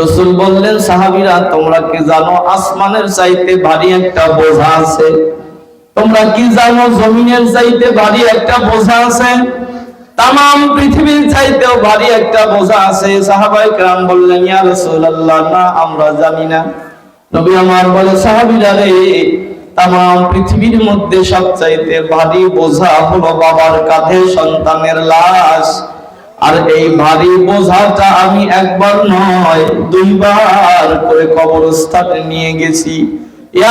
রাসূল বললেন, সাহাবীরা তোমরা কি জানো আসমানের চাইতে ভারী একটা বোঝা আছে? তোমরা কি জানো জমিনের চাইতে ভারী একটা বোঝা আছে? তামাম পৃথিবীর চাইতেও ভারী একটা বোঝা আছে। সাহাবায়ে কেরাম বললেন, ইয়া রাসূলুল্লাহ, না আমরা জানি না। নবী আমার বলে, সাহাবীরা রে, তামাম পৃথিবীর মধ্যে সবচাইতে ভারী বোঝা হলো বাবার কাঁধে সন্তানের লাশ। আর এই ভারী বোঝাটা আমি একবার নয় 2 বার করে কবরস্থানে নিয়ে গেছি।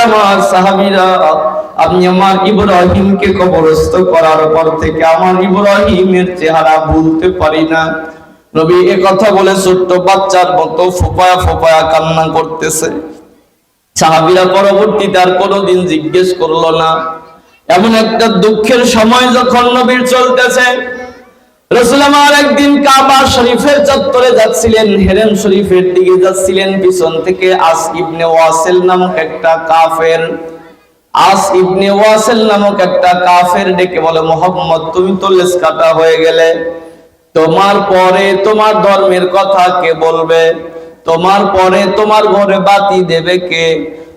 আমার সাহাবীরা, আমি আমার ইব্রাহিমকে কবরস্থ করার পর থেকে আমার ইব্রাহিমের চেহারা ভুলতে পারি না। নবী এ কথা বলে ছোট্ট বাচ্চার মতো ফোঁপায়া ফোঁপায়া কান্না করতেছে। সাহাবীরা পরবর্তীতে আর কোনোদিন জিজ্ঞেস করলো না। এমন একটা দুঃখের সময় যখন নবীর চলতেছে, রাসূল আমার একদিন কাবা শরীফের চত্বরে যাচ্ছিলেন, হেরেম শরীফের দিকে যাচ্ছিলেন। পিছন থেকে আস ইবনে ওয়াসিল নামক একটা কাফের ডেকে বলে, মুহাম্মদ তুমি তো লেজ কাটা হয়ে গেলে, তোমার পরে তোমার ধর্মের কথা কে বলবে? তোমার পরে তোমার ঘরে বাতি দেবে কে?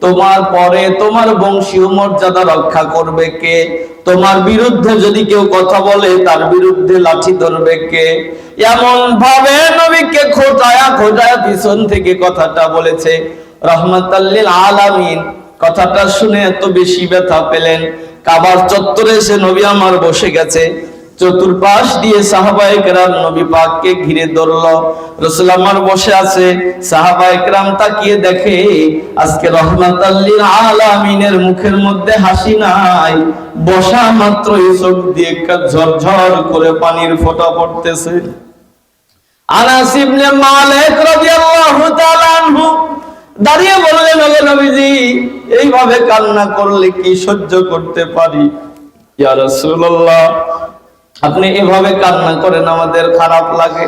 তোমার পরে তোমার বংশীয় মর্যাদা রক্ষা করবে কে? তোমার বিরুদ্ধে যদি কেউ কথা বলে তার বিরুদ্ধে লাঠি ধরবে কে? এমন ভাবে নবীকে খোঁটায়া খোঁটায়া পিছন থেকে কথাটা বলেছে। রাহমাতাল লিল আলামিন কথাটা শুনে এত বেশি ব্যথা পেলেন। কাবার চত্বরে এসে নবী আমার বসে গেছে। চতুর্পাশ দিয়ে সাহাবায়ে কেরাম নবী পাককে ঘিরে ধরলো। রাসূল আমার বসে আছে, সাহাবায়ে কেরাম তাকিয়ে দেখে আজকে রাহমাতাল লিল আলামিনের মুখের মধ্যে হাসি নাই, বসা মাত্রই চোখ দিয়ে ঝরঝর করে পানির ফোঁটা পড়তেছে। আনাস ইবনে মালিক রাদিয়াল্লাহু তাআলা আনহু দাঁড়িয়ে বললেন, ওগো নবীজি, এইভাবে কান্না করলে কি সহ্য করতে পারি? ইয়া রাসূলুল্লাহ, আপনি এইভাবে কান্না করেন আমাদের খারাপ লাগে,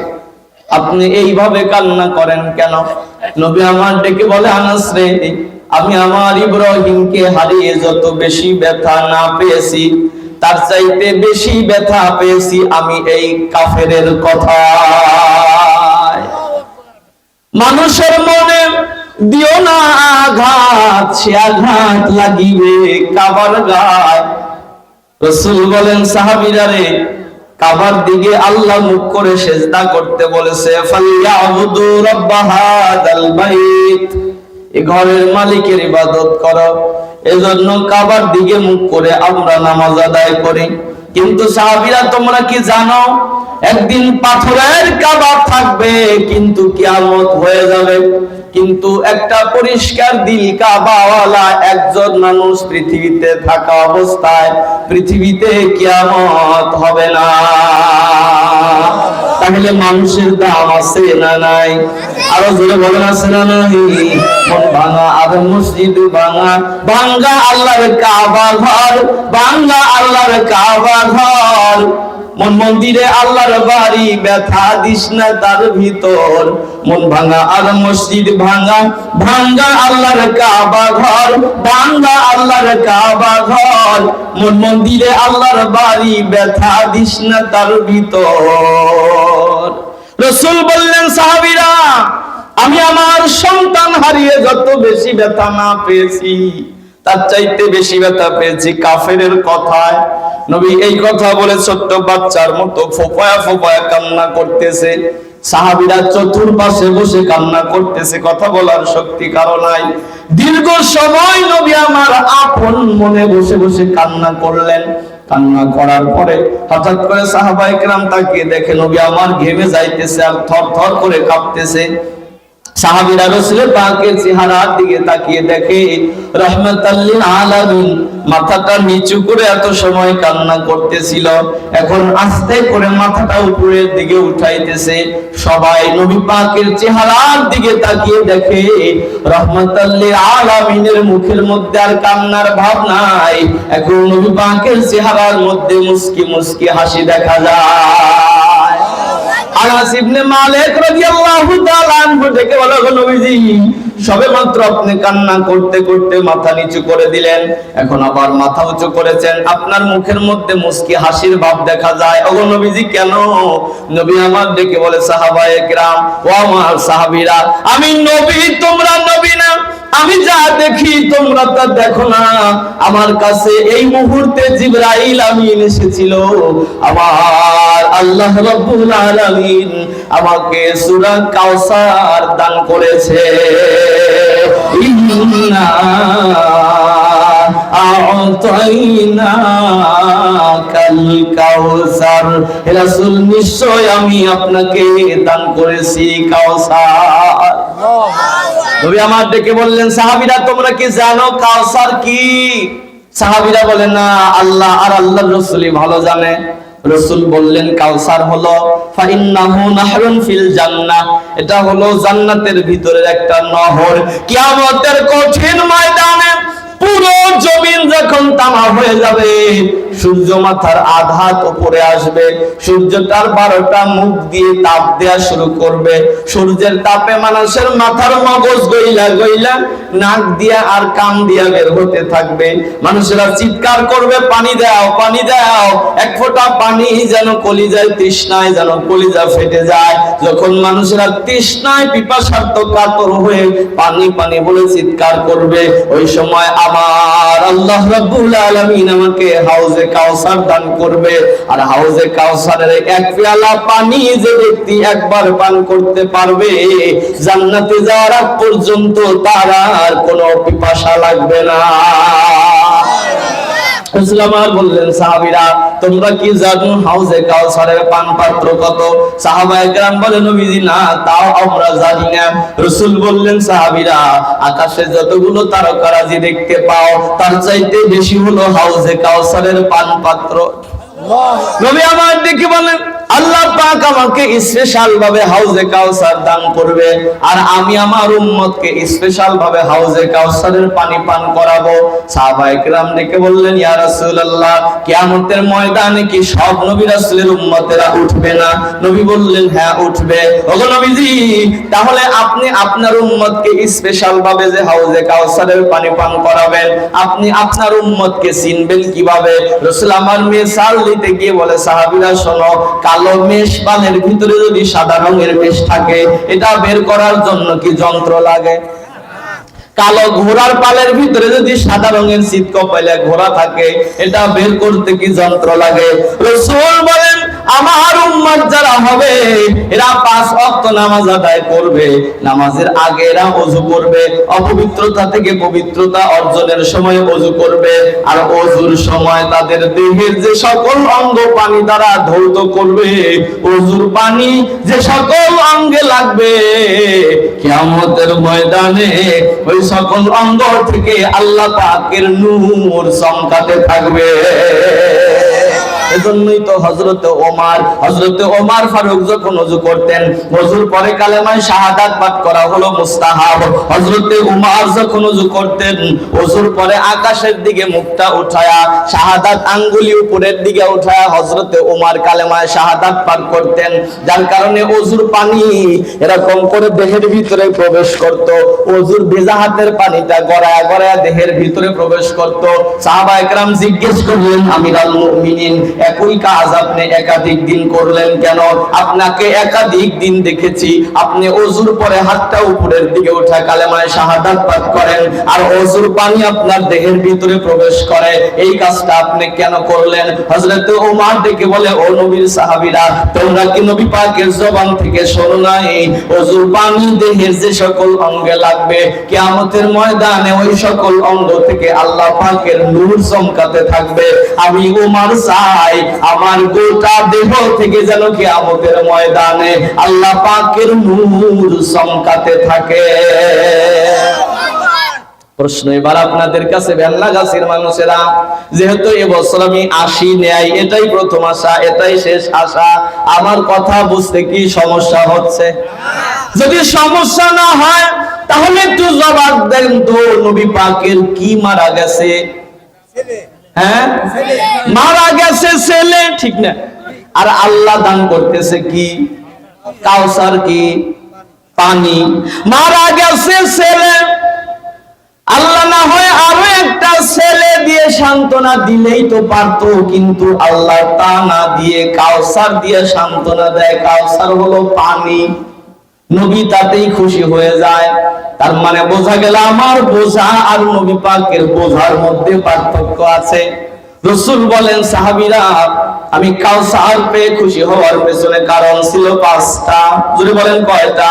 আপনি এইভাবে কান্না করেন কেন? নবী আমার ডেকে বলে, আনাস রে, আমি আমার ইব্রাহিমকে হারিয়ে যত বেশি ব্যথা না পেয়েছি, তার চাইতে বেশি ব্যথা পেয়েছি আমি এই কাফেরের কথায়। মানুষের মনে দিও না আঘাত, সে আঘাত লাগিবে কাবার গায়। রাসূল বলেন, সাহাবীরা রে, কাবার দিকে আল্লাহ মুখ করে সিজদা করতে বলেছে, ফালইয়াবুদু রাব্ব হাদাল বাইত, এই ঘরের মালিকের ইবাদত করো। এজন্য কাবার দিকে মুখ করে আমরা নামাজ আদায় করি। কিন্তু সাহাবীরা, তোমরা কি জানো একদিন পাথরের কাবা থাকবে, কিন্তু কিয়ামত হয়ে যাবে। কিন্তু একটা পরিষ্কার দিল কাবাওয়ালা একজন মানুষ পৃথিবীতে থাকা অবস্থায় পৃথিবীতে কিয়ামত হবে না। তাহলে মানুষের দাম আছে না নাই? আরো জোরে বলেন, আছে না নাই? মন ভাঙা আর মসজিদ ভাঙা, ভাঙা আল্লাহর কাবা ঘর, ভাঙা আল্লাহর কাবা ঘর। মন মন্দিরে আল্লাহর বাড়ি, ব্যথা দিস না তার ভিতর। মন ভাঙা আর মসজিদ ভাঙা, ভাঙা আল্লাহর কাবা ঘর, ভাঙা আল্লাহর কাবা ঘর। মন মন্দিরে আল্লাহর বাড়ি, ব্যথা দিস না তার ভিতর। রাসূল বললেন, সাহাবীরা, আমি আমার সন্তান হারিয়ে যত বেশি ব্যথা না পেয়েছি, তার চাইতে বেশি ব্যথা পেয়েছি কাফেরের কথায়। নবী এই কথা বলে ছোট্ট বাচ্চার মতো ফোঁপায়া ফোঁপায়া কান্না করতেছে। সাহাবীরা চতুর্পাশে বসে কান্না করতেছে, কথা বলার শক্তি কারো নাই। দীর্ঘ সময় নবী আমার আপন মনে বসে বসে কান্না করলেন। কান্না করার পরে হঠাৎ করে সাহাবায়ে কেরাম তাকিয়ে দেখে নবী আমার ঘেমে যাইতেছে আর থরথর করে কাঁপতেছে। সাহাবীরা রাসূলের পাকের চেহারার দিকে তাকিয়ে দেখে রাহমাতাল লিল আলামিন মাথাটা নিচু করে এত সময় কান্না করতেছিল, এখন আস্তে করে মাথাটা উপরের দিকে উঠাইতেছে। সবাই নবী পাকের চেহারার দিকে তাকিয়ে দেখে রাহমাতাল লিল আলামিনের মুখের মধ্যে আর কান্নার ভাব নাই, এখন নবী পাকের চেহারার মধ্যে মুস্কি মুস্কি হাসি দেখা যায়। আনাস ইবনে মালিক রাদিয়াল্লাহু তাআলা আনহু ডেকে বলল, নবীজি সবেমাত্র আপনি কান্না করতে করতে মাথা নিচু করে দিলেন, এখন আবার মাথা উঁচু করেছেন, আপনার মুখের মধ্যে মুস্কি হাসির ভাব দেখা যায়। ওগো নবীজি কেন? নবী আমার ডেকে বলে, সাহাবায়ে কেরাম, ও আমার সাহাবীরা, আমি নবী, তোমরা নবী না, আমি যা দেখি তোমরা তা দেখো না। আমার কাছে এই মুহূর্তে জিবরাইল আমিন এসেছিল, আমার আল্লাহ রাব্বুল আলামিন আমাকে সূরা কাউসার দান করেছে। ইন্না আ'তাইনাকাল কাউসার, হে রাসূল নিশ্চয় আমি আপনাকে দান করেছি কাউসার। নবী আমার ডেকে বললেন, সাহাবীরা তোমরা কি জানো কাউসার কি? সাহাবীরা বলেন, না, আল্লাহ আর আল্লাহর রাসূলই ভালো জানে। রাসূল বললেন, কাউসার হলো ফাইন্নাহু নাহরুন ফিল জান্নাহ, এটা হলো জান্নাতের ভিতরের একটা নহর। কিয়ামতের কঠিন ময়দানে পুরো জমিন যখন তামা হয়ে যাবে, সূর্য মাথার আধাত উপরে আসবে, সূর্যটার 12টা মুখ দিয়ে তাপ দেয়া শুরু করবে, সূর্যের তাপে মানুষের মাথার মগজ গইলা গইলা নাক দিয়া আর কান দিয়া বের হতে থাকবে। মানুষেরা চিৎকার করবে, পানি দাও, পানি দাও। এক ফোঁটা পানি যেন কলিজায় তৃষ্ণায় যেন কলিজা ফেটে যায়। যখন মানুষেরা তৃষ্ণায় পিপাসার্ত কাতর হয়ে পানি পানি বলে চিৎকার করবে, ওই সময় আমার আল্লাহ রাব্বুল আলামিন আমাকে হাউজে কাউসার দান করবে। আর হাউজে কাউসারের এক পেয়ালা পানি যে ব্যক্তি একবার পান করতে পারবে, জান্নাতে যাওয়ার আগ পর্যন্ত তার আর কোনো পিপাসা লাগবে না। বললেন, সাহাবীরা তোমরা কি জানো হাউজে কাউসারের পান পাত্র কত? সাহাবায়ে কেরাম বলেন, নবীজি না, তাও আমরা জানি না। রাসূল বললেন, সাহাবীরা আকাশে যতগুলো তারকারাজি দেখতে পাও তার চাইতে বেশি হলো হাউজে কাউসারের পান পাত্র। নবী আমার দেখে বলেন, আল্লাহ পাক আমাকে স্পেশাল ভাবে হাউজে কাউসার দান করবে, আর আমি আমার উম্মতকে স্পেশাল ভাবে হাউজে কাউসারের পানি পান করাবো। সাহাবায়ে কেরাম ডেকে বললেন, ইয়া রাসূলুল্লাহ, কিয়ামতের ময়দানে কি সব নবী রাসূলের উম্মতেরা উঠবে না? নবী বললেন, হ্যাঁ উঠবে। ওগো নবীজি, তাহলে আপনি আপনার উম্মতকে স্পেশাল ভাবে যে হাউজে কাউসারের পানি পান করাবেন, আপনি আপনার উম্মতকে চিনবেন কিভাবে? রাসূল আমার মিসাল দিতে গিয়ে বলে, সাহাবীরা শোনো, কালো মেষ বালের ভিতরে যদি সাদা রঙের মেষ থাকে, এটা বের করার জন্য কি যন্ত্র লাগে? কালো ঘোড়ার পালের ভিতরে যদি সাদা রঙের চিত কপালে ঘোড়া থাকে, এটা বের করতে কি যন্ত্র লাগে? রাসূল বলেন, আমার উম্মত যারা হবে এরা 5 ওয়াক্ত নামাজ আদায় করবে, নামাজের আগে এরা ওযু করবে, অপবিত্রতা থেকে পবিত্রতা অর্জনের সময় ওযু করবে, আর ওযুর সময় তাদের দেহের যে সকল অঙ্গ পানি দ্বারা ধৌত করবে, ওযুর পানি যে সকল অঙ্গে লাগবে, কিয়ামতের ময়দানে ওই সকল অঙ্গ থেকে আল্লাহ পাকের নূর চমকাতে থাকবে। এজন্যই তো হযরতে ওমর ফারুক যখন ওযু করতেন, ওযুর পরে কালেমায়ে শাহাদাত পাঠ করা হলো মুস্তাহাব। হযরতে ওমর যখন ওযু করতেন, ওযুর পরে আকাশের দিকে মুখটা উঠায়া শাহাদাত আঙ্গুলি উপরের দিকে উঠায়া হযরতে ওমর কালেমায়ে শাহাদাত পাঠ করতেন, যার কারণে ওযুর পানি এরকম করে দেহের ভিতরে প্রবেশ করত। ওযুর ভেজা হাতের পানিটা গড়ায়া গড়ায়া দেহের ভিতরে প্রবেশ করত। সাহাবায়ে কেরাম জিজ্ঞেস করলেন, আমিরুল মুমিনিন, একই কাজ আপনি একাধিক দিন করলেন কেন? আপনাকে একাধিক দিন দেখেছি আপনি ওযুর পরে হাতটা উপরের দিকে উঠা কালেমায়ে শাহাদাত পাঠ করেন, আর ওযুর পানি আপনার দেহের ভিতরে প্রবেশ করে, এই কাজটা আপনি কেন করলেন? হযরত ওমর ডেকে বলে, ও নবীর সাহাবীরা, তোমরা কি নবী পাকের জবান থেকে শোনো নাই, ওযুর পানি দেহের যে সকল অঙ্গে লাগবে, কিয়ামতের ময়দানে ওই সকল অঙ্গ থেকে আল্লাহ পাকের নূর চমকাতে থাকবে। আমি ওমর চাই আমার গোটা দেহ থেকে যেন কিয়ামতের ময়দানে আল্লাহ পাকের নূর চমকাতে থাকে। প্রশ্ন এবার আপনাদের কাছে, বেলনাগাছির মানুষেরা, যেহেতু এবছর আমি 80 নেই, এটাই প্রথম আশা, এটাই শেষ আশা, আমার কথা বুঝতে কি সমস্যা হচ্ছে? যদি সমস্যা না হয় তাহলে একটু জবাব দেন তো, নবী পাকের কি মারা গেছে? হ্যাঁ, মারা গেছে ছেলে, ঠিক না? আর আল্লাহ দান করতেছে কি? কাউসার কি? পানি। মারা গেছে ছেলে, আল্লাহ না হয় আরো একটা ছেলে দিয়ে সান্ত্বনা দিলেই তো পারতো, কিন্তু আল্লাহ তা না দিয়ে কাউসার দিয়ে সান্ত্বনা দেয়। কাউসার হলো পানি। নবী তাতেই খুশি হয়ে যায়। তার মানে বোঝা গেল আমার বোঝা আর নবী পাকের বোঝার মধ্যে পার্থক্য আছে। রাসূল বলেন, সাহাবীরা আমি কাউসার পেয়ে খুশি হওয়ার পেছনে কারণ ছিল 5টা। যদি বলেন কয়টা?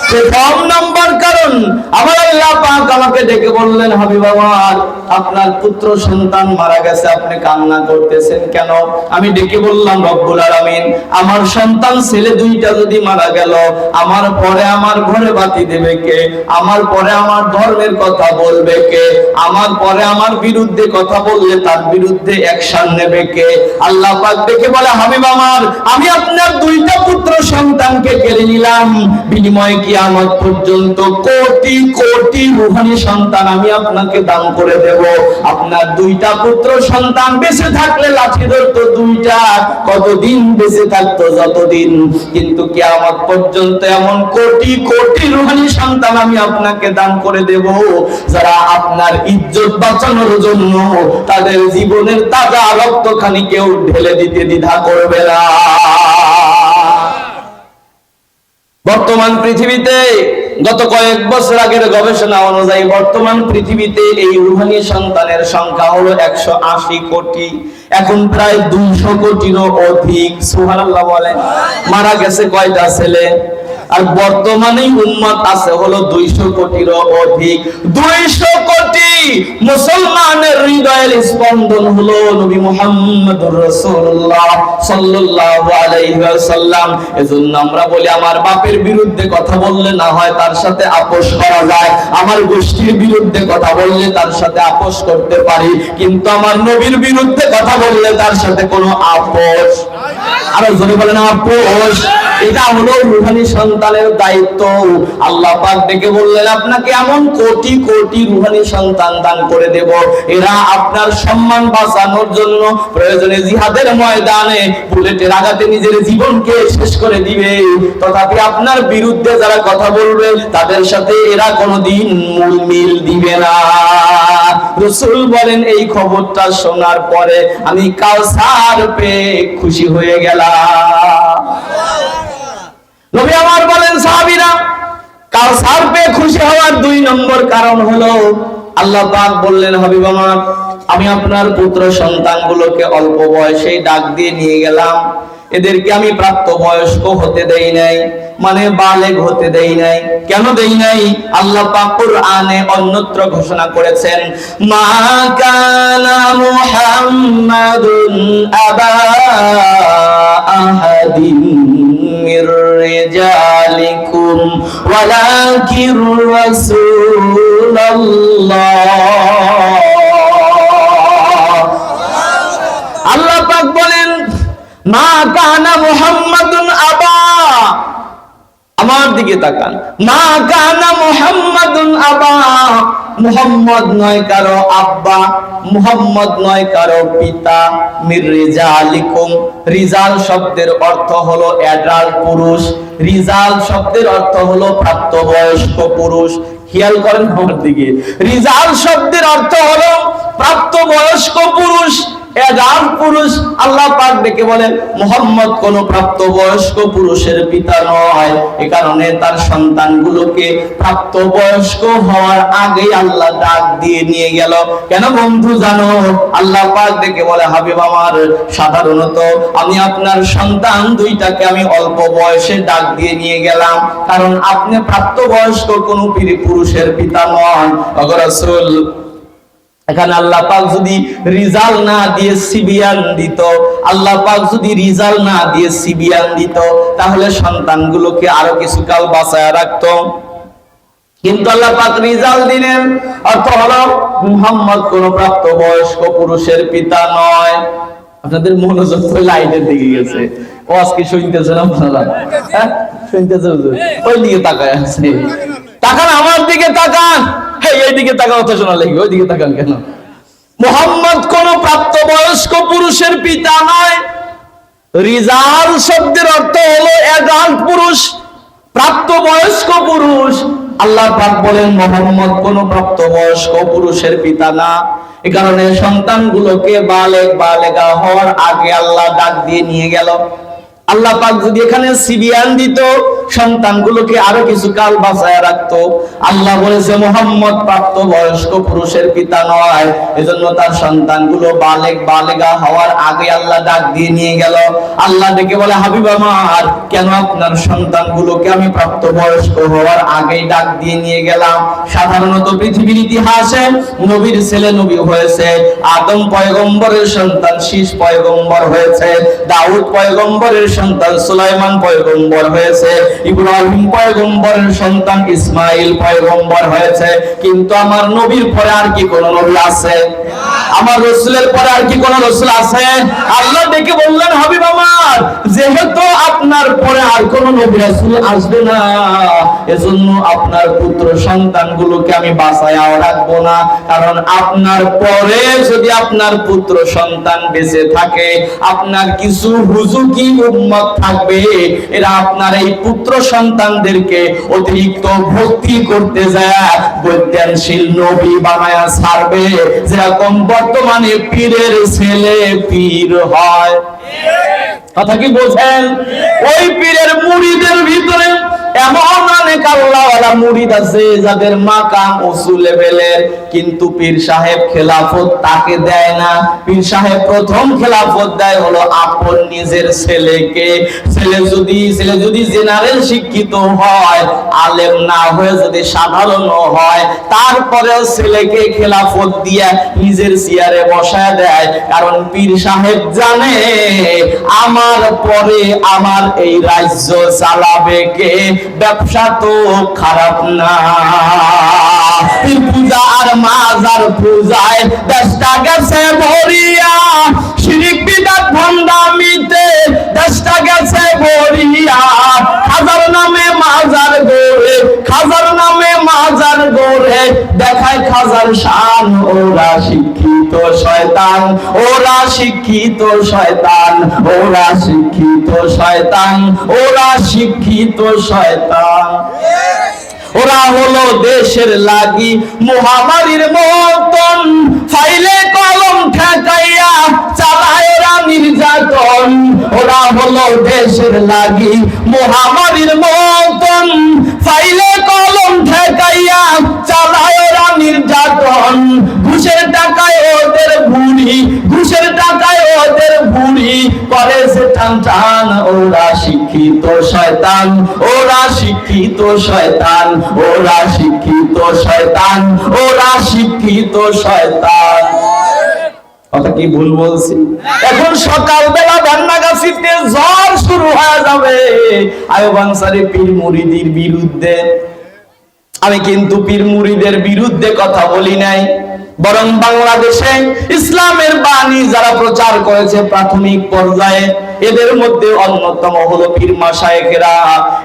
প্রথম নাম্বার কারণ, আমার আল্লাহ পাক আমাকে ডেকে বললেন, হাবিব আমার, আপনার পুত্র সন্তান মারা গেছে, আপনি কান্না করতেছেন কেন? আমি ডেকে বললাম, রব্বুল আলামিন, আমার সন্তান ছেলে 2টা যদি মারা গেল, আমার পরে আমার ঘরে বাতি দেবে কে? আমার পরে আমার ধর্মের কথা বলবে কে? আমার পরে আমার বিরুদ্ধে কথা বললে তার বিরুদ্ধে অ্যাকশন নেবে কে? আল্লাহ পাক ডেকে বলে, হাবিব আমার, আমি আপনার 2টা পুত্র সন্তানকে কেড়ে নিলাম, বিনিময়ে কিয়ামত পর্যন্ত কোটি কোটি রূহানি সন্তান আমি আপনাকে দান করে দেব। আপনার 2টা পুত্র সন্তান বেঁচে থাকলে লাঠি ধরতো 2টা, কতদিন বেঁচে থাকতো? যতদিন। কিন্তু কিয়ামত পর্যন্ত এমন কোটি কোটি রূহানি সন্তান আমি আপনাকে দান করে দেব, যারা আপনার ইজ্জত বাঁচানোর জন্য তাদের জীবনের তাজা রক্তখানি কেউ ঢেলে দিতে দ্বিধা করবে না। বর্তমান পৃথিবীতে গত কয়েক বছর আগের গবেষণা অনুযায়ী বর্তমান পৃথিবীতে এই রূহানি সন্তানের সংখ্যা হলো 180 কোটি। এখন প্রায় 200 কোটিরও অধিক। সুবহানাল্লাহ বলেন। মারা গেছে কয়টা ছেলে? আর বর্তমানে উম্মত আছে হলো 200 কোটিরও অধিক। 200 কোটি মুসলমানের হৃদয়ের স্পন্দন হলো নবী মুহাম্মদুর রাসূলুল্লাহ সাল্লাল্লাহু আলাইহি ওয়াসাল্লাম। এজন্য আমরা বলি, আমার বাপের বিরুদ্ধে কথা বললে না হয় তার সাথে আপোষ করা যায়, আমার গোষ্ঠীর বিরুদ্ধে কথা বললে তার সাথে আপোষ করতে পারি, কিন্তু আমার নবীর বিরুদ্ধে কথা বললে তার সাথে কোনো আপোষ। আরো জোরে বলেন আপোষ। এটা হলো রূহানি সন্তানের দায়িত্ব। আল্লাহ পাক ডেকে বললেন, আপনাকে এমন কোটি কোটি রূহানি সন্তান দান করে দেব, এরা আপনার সম্মান বাঁচানোর জন্য প্রয়োজনে জিহাদের ময়দানে বুলেটের আঘাতে নিজের জীবনকে শেষ করে দিবে, তথাপি আপনার বিরুদ্ধে যারা কথা বলবে তাদের সাথে এরা কোনোদিন মূল মিল দিবে না। রাসূল বলেন, এই খবরটা শোনার পরে আমি কাউসার পেয়ে খুশি হয়ে গেলাম। নবী আমার বলেন, সাহাবীরা, কাউসার পেয়ে খুশি হওয়ার 2 নম্বর কারণ হলো, আল্লাহ পাক বললেন, হাবিব আমার, আমি আপনার পুত্র সন্তানগুলোকে অল্প বয়সেই ডাক দিয়ে নিয়ে গেলাম, এদেরকে আমি প্রাপ্তবয়স্ক হতে দেই নাই, মানে বালেগ হতে দেই নাই। কেন দেই নাই? আল্লাহ পাক কুরআনে অন্যত্র ঘোষণা করেছেন, মা কানা মুহাম্মাদুন আবা আহাদিন মির রিজালিকুম ওয়ালাকির রাসূলুল্লাহ। আল্লাহ পাক বলেন, মা কানা মুহাম্মাদুন আবা, আমার দিকে তাকান, মা কানা মুহাম্মাদুন আবা, মুহাম্মদ নয় কারো আব্বা, মুহাম্মদ নয় কারো পিতা, মির রিজালিকুম, রিজাল শব্দের অর্থ হলো অ্যাডাল্ট পুরুষ, রিজাল শব্দের অর্থ হলো প্রাপ্তবয়স্ক পুরুষ। খেয়াল করেন আমার দিকে, রিজাল শব্দের অর্থ হলো প্রাপ্তবয়স্ক পুরুষ, এডাল্ট পুরুষ। আল্লাহ পাক ডেকে বলেন, মুহাম্মদ কোন প্রাপ্তবয়স্ক পুরুষের পিতা নয়, এ কারণে তার সন্তানগুলোকে প্রাপ্তবয়স্ক হওয়ার আগে আল্লাহ ডাক দিয়ে নিয়ে গেল। কেন বন্ধু জানো? আল্লাহ পাক ডেকে বলে, হাবিব আমার, সাধারণত আমি আপনার সন্তান 2টাকে আমি অল্প বয়সে ডাক দিয়ে নিয়ে গেলাম, কারণ আপনি প্রাপ্তবয়স্ক কোন পুরুষের পিতা নন। ওগো রাসূল, এখানে আল্লাহ পাক যদি রিজাল না দিয়ে সিবিয়ান দিত, আল্লাহ পাক যদি রিজাল না দিয়ে সিবিয়ান দিত, তাহলে সন্তানগুলোকে আরো কিছুকাল বাঁচায় রাখতো। কিন্তু আল্লাহ পাক রিজাল দিলেন, অর্থ হলো মুহাম্মদ কোন প্রাপ্তবয়স্ক পুরুষের পিতা নয়। আপনাদের মনোযোগ তো লাইনের দিকে গেছে। ও আজকে শুনতেছেন আপনারা? হ্যাঁ, শুনতেছেন? ওই দিকে তাকায় আছে। তাকান, আমার দিকে তাকান। এইদিকে তাকান, অত শোনা লাগবে। ওইদিকে তাকান কেন? মুহাম্মদ কোন প্রাপ্তবয়স্ক পুরুষের পিতা নয়। রিজাল শব্দের অর্থ হলো অ্যাডাল্ট পুরুষ, প্রাপ্তবয়স্ক পুরুষ। আল্লাহ পাক বলেন মুহাম্মদ কোন প্রাপ্তবয়স্ক পুরুষের পিতা না। এই কারণে সন্তানগুলোকে বালেগা হওয়ার আগে আল্লাহ ডাক দিয়ে নিয়ে গেল। আল্লাহ পাক যদি এখানে সিবিয়ান দিত, সন্তানগুলোকে আরো কিছু কাল বাঁচায় রাখতো। আল্লাহ বলেছে মুহাম্মদ প্রাপ্তবয়স্ক পুরুষের পিতা নয়, এজন্য তার সন্তানগুলো বালেগা হওয়ার আগে আল্লাহ ডাক দিয়ে নিয়ে গেল। আল্লাহ ডেকে বলে, হাবিব আমার, কেন আপনার সন্তানগুলোকে আমি প্রাপ্তবয়স্ক হওয়ার আগেই ডাক দিয়ে নিয়ে গেলাম? সাধারণত পৃথিবীর ইতিহাসে নবীর ছেলে নবী হয়েছে, আদম পয়গম্বরের সন্তান শীষ পয়গম্বর হয়েছে, দাউদ পয়গম্বরের সন্তান সুলাইমান পয়গম্বর হয়েছে, ইব্রাহিম পয়গম্বরের সন্তান ইসমাইল পয়গম্বর হয়েছে। কিন্তু আমার নবীর পরে আর কি কোন নবী আছে? আমার রাসূলের পরে আর কি কোন রাসূল আছে? আল্লাহ ডেকে বললেন, হাবিব আমার, যেহেতু আপনার পরে আর কোন নবী রাসূল আসবে না, এজন্য আপনার পুত্র সন্তানগুলোকে আমি বাঁচায়াও রাখবো না। কারণ আপনার পরে যদি আপনার পুত্র সন্তান বেঁচে থাকে, আপনার কিছু হুজুকি উম্মত থাকবে, এরা আপনার এই পুত্র সন্তানদেরকে অতিরিক্ত ভক্তি করতে যায় বৈজ্ঞানশীল নবী বানায়া ছাড়বে, যেরকম বর্তমানে পীরের ছেলে পীর হয়। কথা কি বোঝেন? ওই পীরের মুরিদের ভিতরে এমন অনেক আল্লাহওয়ালা মুরিদ আছে যাদের মাকাম উঁচু লেভেলের, কিন্তু পীর সাহেব খেলাফত তাকে দেয় না। পীর সাহেব প্রথম খেলাফত দেয় হলো আপন নিজের ছেলেকে। ছেলে যদি জেনারেল শিক্ষিত হয়, আলেম না হয়ে যদি সাধারণ হয়, তারপরেও ছেলেকে খেলাফত দিয়ে নিজের চেয়ারে বসায় দেয়। কারণ পীর সাহেব জানে আমার পরে আমার এই রাজ্য চালাবে কে, ব্যবসা তো খারাপ না। পীর পূজা আর মাজার পূজায় দেশটা গেছে ভরিয়া, শিরিক বিদআত ভণ্ডামিতে দেশটা গেছে ভরিয়া। খাজার নামে মাজার গড়ে, খাজার নামে মাজার গড়ে দেখায় খাজার শান। ওরা শিক্ষিত শয়তান, ওরা শিক্ষিত শয়তান, ওরা শিক্ষিত শয়তান, ওরা শিক্ষিত শয়তান। ওরা হলো দেশের লাগি মহামারীর মতন, ফাইলে কলম ঠেকাইয়া চালায় ওরা নির্যাতন। ওরা হলো দেশের লাগি মহামারীর মতন, ফাইলে কলম ঠেকাইয়া চালায় ওরা নির্যাতন। ঘুষের টাকায় ওদের বুড়ি, ঘুষের টাকায় ওদের বুড়ি করে সে টান টান। ওরা শিক্ষিত শয়তান, ওরা শিক্ষিত শয়তান, ওরা শিক্ষিত শয়তান, ওরা শিক্ষিত শয়তান। কথা কি ভুল বলছি? এখন সকালবেলা বান্নাগাছিতে ঝড় শুরু হয়ে যাবে আয়ুব আনসারী পীর মুরিদের বিরুদ্ধে। আমি কিন্তু পীর মুরিদের বিরুদ্ধে কথা বলি নাই, বরং বাংলাদেশে ইসলামের বাণী যারা প্রচার করেছে প্রাথমিক পর্যায়ে, এদের মধ্যে অন্যতম হলো পীর মাশায়েখেরা,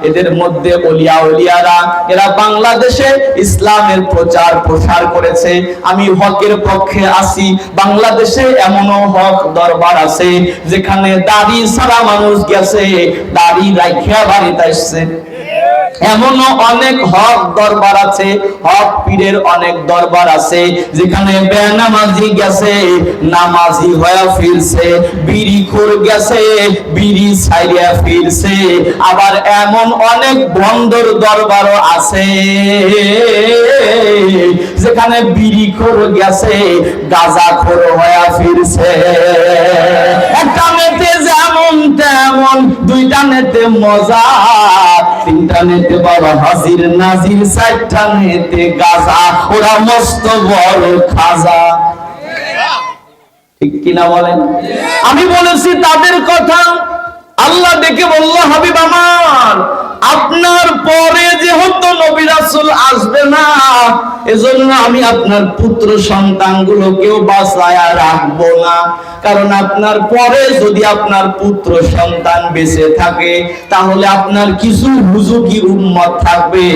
এদের মধ্যে ওলিয়া উলিয়ারা, এরা বাংলাদেশে ইসলামের প্রচার প্রসার করেছে। আমি হকের পক্ষে আছি। বাংলাদেশে এমনও হক দরবার আছে যেখানে দাড়ি ছাড়া মানুষ গেছে, দাড়ি রাখিয়া বাড়িতে আসছে। এমনও অনেক হক দরবার আছে, হক পীরের অনেক দরবার আছে যেখানে বেনামাজি গেছে, নামাজি হয়ে ফিরছে, বিড়িখোর গেছে, বিড়ি ছাইড়া ফিরছে। আবার এমন অনেক বন্দর দরবারও আছে যেখানে বিড়িখোর গেছে, গাঁজাখোর হয়ে ফিরছে। একটা নেতে যেমন তেমন, দুইটা নেতে মজা, তিনটা নেতে বাবা হাজির নাজির, চারটা নেতে গাজা, ওরা মস্ত বড় খাজা। ঠিক কিনা বলেন? আমি বলেছি তাদের কথা। আল্লাহ ডেকে বলল, হাবিব আমার, আপনার পরে যেহেতু নবী রাসূল আসবে না, এজন্য আমি আপনার পুত্র সন্তানগুলোকেও বাঁচায়া রাখবো না। কারণ আপনার পরে যদি আপনার পুত্র সন্তান বেঁচে থাকে, তাহলে আপনার কিছু হুজুকি উম্মত থাকবে,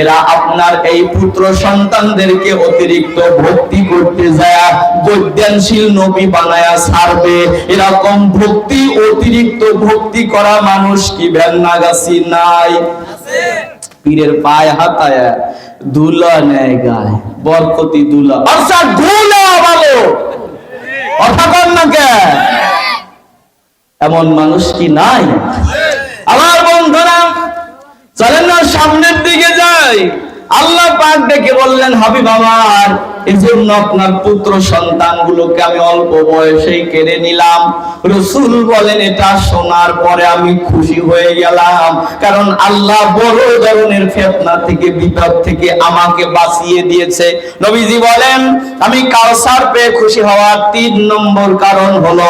এরা আপনার এই পুত্র সন্তানদেরকে অতিরিক্ত ভক্তি করতে যায় বৈজ্ঞানশীল নবী বানায়া ছাড়বে। এরকম ভক্তি, অতিরিক্ত ভক্তি করা মানুষ কি ভেন্নাগাছি নাই? পীরের পায়ে হাতায় ধুলা নেয় গায়, বরকতি ধুলা, অর্থাৎ ধুলা ভালো কথা কর না কে? এমন মানুষ কি নাই? আমার বন্ধুরা, চলেন না সামনের দিকে যাই। আল্লাহ পাক ডেকে বললেন, হাবিব আমার, এজন্য আপনার পুত্র সন্তানগুলোকে আমি অল্প বয়সেই কেড়ে নিলাম। রাসূল বলেন, এটা শোনার পরে আমি খুশি হয়ে গেলাম, কারণ আল্লাহ বড় ধরনের ফিতনা থেকে, বিপদ থেকে আমাকে বাঁচিয়ে দিয়েছে। নবীজি বলেন, আমি কাউসার পেয়ে খুশি হওয়ার 3 নম্বর কারণ হলো